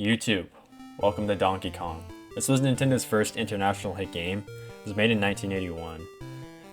YouTube, welcome to Donkey Kong. This was Nintendo's first international hit game. It was made in 1981.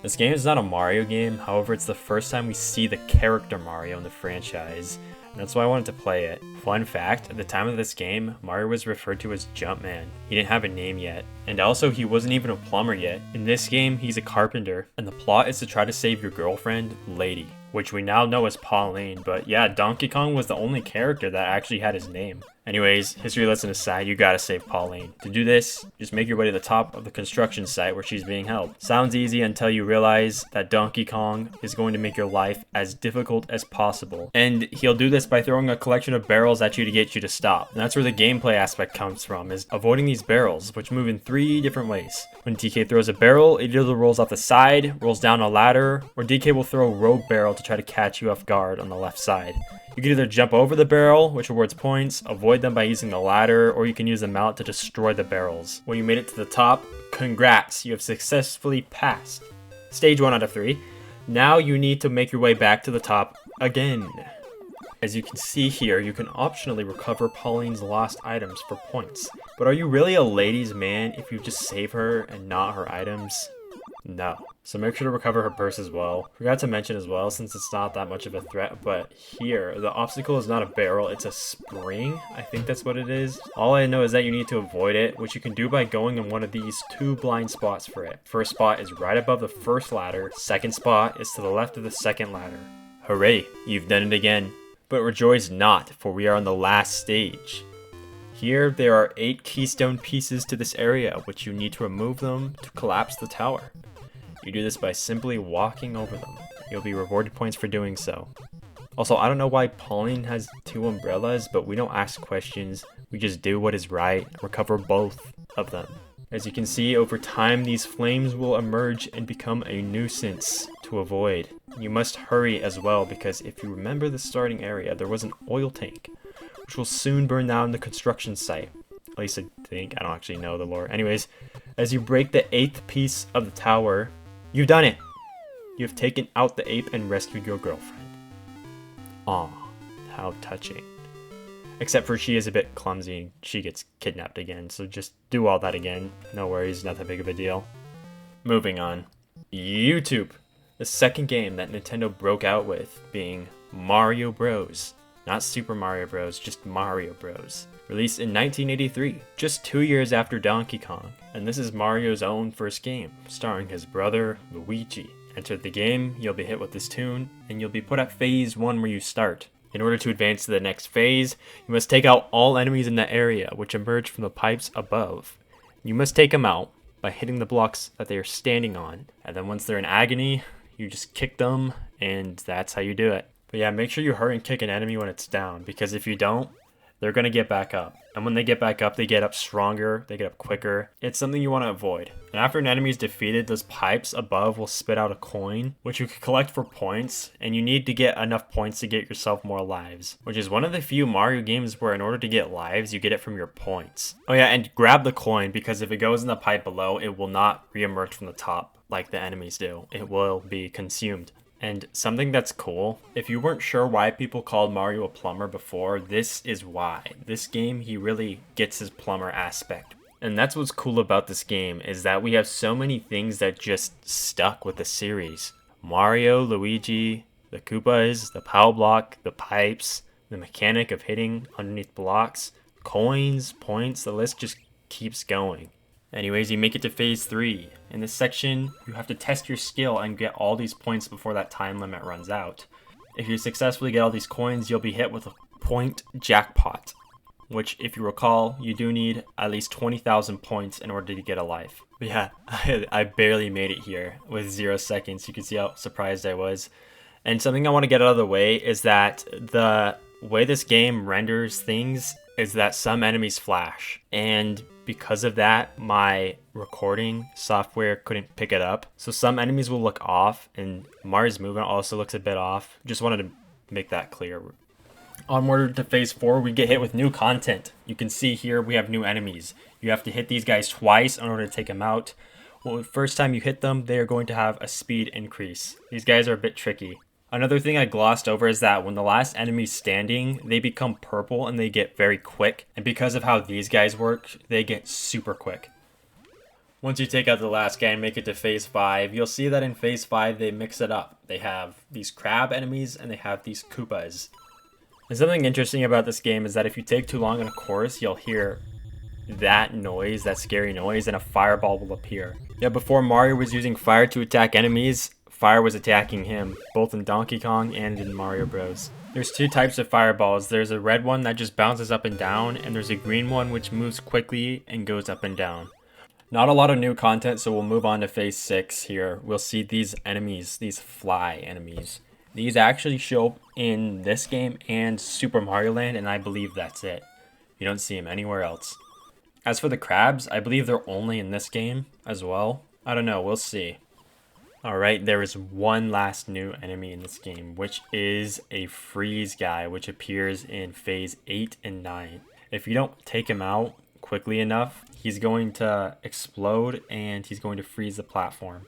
This game is not a Mario game, however it's the first time we see the character Mario in the franchise, and that's why I wanted to play it. Fun fact, at the time of this game, Mario was referred to as Jumpman. He didn't have a name yet, and also he wasn't even a plumber yet. In this game, he's a carpenter, and the plot is to try to save your girlfriend, Lady, which we now know as Pauline, but yeah, Donkey Kong was the only character that actually had his name. Anyways, history lesson aside, you gotta save Pauline. To do this, just make your way to the top of the construction site where she's being held. Sounds easy until you realize that Donkey Kong is going to make your life as difficult as possible. And he'll do this by throwing a collection of barrels at you to get you to stop. And that's where the gameplay aspect comes from, is avoiding these barrels, which move in 3 different ways. When DK throws a barrel, it either rolls off the side, rolls down a ladder, or DK will throw a rogue barrel to try to catch you off guard on the left side. You can either jump over the barrel, which rewards points, avoid them by using the ladder, or you can use the mallet to destroy the barrels. When you made it to the top, congrats, you have successfully passed stage 1 out of 3. Now you need to make your way back to the top again. As you can see here, you can optionally recover Pauline's lost items for points. But are you really a ladies' man if you just save her and not her items? No. So make sure to recover her purse as well. Forgot to mention as well, since it's not that much of a threat, but here, the obstacle is not a barrel, it's a spring. I think that's what it is. All I know is that you need to avoid it, which you can do by going in one of these 2 blind spots for it. First spot is right above the first ladder. Second spot is to the left of the second ladder. Hooray, you've done it again. But rejoice not, for we are on the last stage. Here, there are 8 keystone pieces to this area, which you need to remove them to collapse the tower. You do this by simply walking over them. You'll be rewarded points for doing so. Also, I don't know why Pauline has 2 umbrellas, but we don't ask questions. We just do what is right and recover both of them. As you can see, over time, these flames will emerge and become a nuisance to avoid. You must hurry as well, because if you remember the starting area, there was an oil tank, which will soon burn down the construction site. At least I think. I don't actually know the lore. Anyways, as you break the 8th piece of the tower, you've done it! You have taken out the ape and rescued your girlfriend. Aw, how touching. Except for she is a bit clumsy and she gets kidnapped again, so just do all that again. No worries, not that big of a deal. Moving on. YouTube! The second game that Nintendo broke out with being Mario Bros. Not Super Mario Bros, just Mario Bros. Released in 1983, just 2 years after Donkey Kong, and this is Mario's own first game, starring his brother, Luigi. Enter the game, you'll be hit with this tune, and you'll be put at phase 1 where you start. In order to advance to the next phase, you must take out all enemies in the area, which emerge from the pipes above. You must take them out by hitting the blocks that they are standing on, and then once they're in agony, you just kick them, and that's how you do it. But yeah, make sure you hurry and kick an enemy when it's down, because if you don't, they're going to get back up. And when they get back up, they get up stronger, they get up quicker. It's something you want to avoid. And after an enemy is defeated, those pipes above will spit out a coin, which you can collect for points, and you need to get enough points to get yourself more lives, which is one of the few Mario games where in order to get lives, you get it from your points. Oh yeah, and grab the coin, because if it goes in the pipe below, it will not re-emerge from the top like the enemies do. It will be consumed. And something that's cool, if you weren't sure why people called Mario a plumber before, this is why. This game, he really gets his plumber aspect. And that's what's cool about this game, is that we have so many things that just stuck with the series. Mario, Luigi, the Koopas, the POW block, the pipes, the mechanic of hitting underneath blocks, coins, points, the list just keeps going. Anyways, you make it to phase 3. In this section, you have to test your skill and get all these points before that time limit runs out. If you successfully get all these coins, you'll be hit with a point jackpot, which, if you recall, you do need at least 20,000 points in order to get a life. But yeah, I barely made it here with 0 seconds. You can see how surprised I was. And something I want to get out of the way is that the way this game renders things is that some enemies flash, and because of that, my recording software couldn't pick it up. So some enemies will look off, and Mario's movement also looks a bit off. Just wanted to make that clear. Onward to phase 4, we get hit with new content. You can see here we have new enemies. You have to hit these guys twice in order to take them out. Well, the first time you hit them, they are going to have a speed increase. These guys are a bit tricky. Another thing I glossed over is that when the last enemy's standing, they become purple and they get very quick. And because of how these guys work, they get super quick. Once you take out the last guy and make it to phase 5, you'll see that in phase 5 they mix it up. They have these crab enemies and they have these Koopas. And something interesting about this game is that if you take too long on a course, you'll hear that noise, that scary noise, and a fireball will appear. Yeah, before Mario was using fire to attack enemies, fire was attacking him, both in Donkey Kong and in Mario Bros. There's two types of fireballs. There's a red one that just bounces up and down, and there's a green one which moves quickly and goes up and down. Not a lot of new content, so we'll move on to phase 6 here. We'll see these enemies, these fly enemies. These actually show up in this game and Super Mario Land, and I believe that's it. You don't see them anywhere else. As for the crabs, I believe they're only in this game as well. I don't know, we'll see. Alright, there is one last new enemy in this game, which is a freeze guy, which appears in phase 8 and 9. If you don't take him out quickly enough, he's going to explode and he's going to freeze the platform.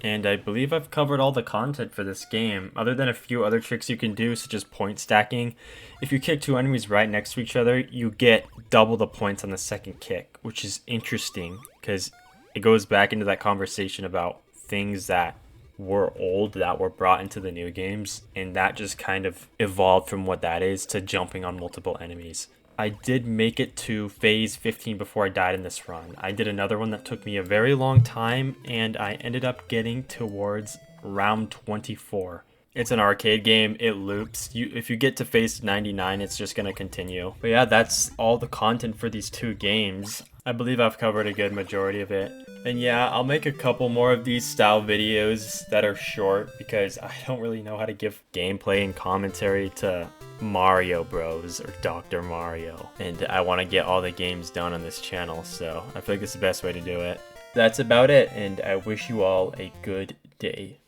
And I believe I've covered all the content for this game, other than a few other tricks you can do, such as point stacking. If you kick two enemies right next to each other, you get double the points on the second kick, which is interesting, because it goes back into that conversation about things that were old that were brought into the new games, and that just kind of evolved from what that is to jumping on multiple enemies. I did make it to phase 15 before I died in this run. I did another one that took me a very long time, and I ended up getting towards round 24. It's an arcade game, it loops. If you get to phase 99, it's just going to continue. But yeah, that's all the content for these two games. I believe I've covered a good majority of it. And yeah, I'll make a couple more of these style videos that are short, because I don't really know how to give gameplay and commentary to Mario Bros. Or Dr. Mario. And I want to get all the games done on this channel, so I feel like this is the best way to do it. That's about it, and I wish you all a good day.